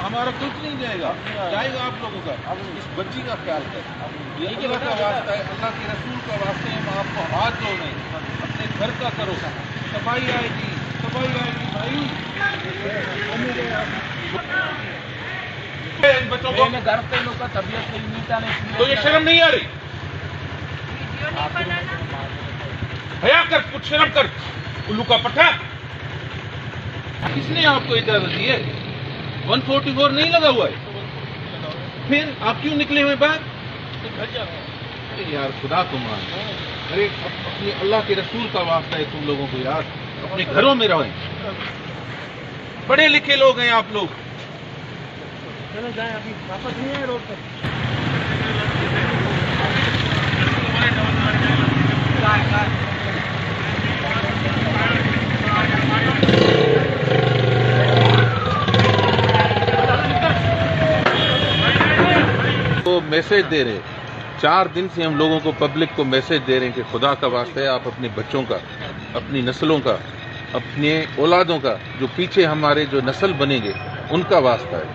ہمارا کچھ نہیں جائے گا آپ لوگوں کا. اس بچی کا خیال کریں. یہ اللہ کا واسطہ ہے, اللہ کے رسول کا واسطہ ہے. ہم آپ کو ہاتھ جوڑ رہے ہیں, اپنے گھر کا کرو. صفائی آئے گی بھائی. بچوں کو گھر پہ لوگ کا طبیعت صحیح نہیں تھا, تو یہ شرم نہیں آ رہی؟ حیا کر, کچھ شرم کر. الو کا پٹھا, کس نے آپ کو اجازت دی ہے؟ 144 نہیں لگا ہوا ہے. پھر آپ کیوں نکلے ہوئے باہر؟ یار خدا کو مان, ارے اپنے اللہ کے رسول کا واسطہ ہے تم لوگوں کو یار. اپنے گھروں میں رہیں. پڑھے لکھے لوگ ہیں آپ لوگ. چلو جائیں, ابھی واپس نہیں ہے روڈ پر. تو میسج دے رہے, 4 دن سے ہم لوگوں کو, پبلک کو میسج دے رہے ہیں کہ خدا کا واسطہ ہے آپ اپنے بچوں کا, اپنی نسلوں کا, اپنے اولادوں کا, جو پیچھے ہمارے جو نسل بنیں گے ان کا واسطہ ہے,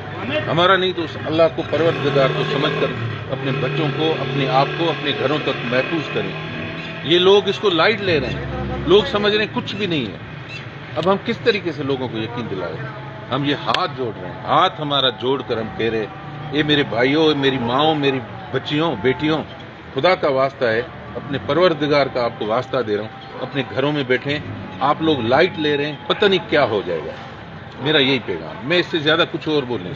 ہمارا نہیں. تو اس اللہ کو, پروردگار کو سمجھ کر اپنے بچوں کو, اپنے آپ کو اپنے گھروں تک محفوظ کریں. یہ لوگ اس کو لائٹ لے رہے ہیں, لوگ سمجھ رہے ہیں کچھ بھی نہیں ہے. اب ہم کس طریقے سے لوگوں کو یقین دلائیں؟ ہم یہ ہاتھ جوڑ رہے ہیں, ہاتھ ہمارا جوڑ کر ہم کہہ رہے ہیں, اے میرے بھائیوں, میری ماؤں, میری بچیوں, بیٹیوں, خدا کا واسطہ ہے, اپنے پروردگار کا آپ کو واسطہ دے رہا ہوں, اپنے گھروں میں بیٹھیں. آپ لوگ لائٹ لے رہے ہیں, پتہ نہیں کیا ہو جائے گا. میرا یہی پیغام, میں اس سے زیادہ کچھ اور بول نہیں.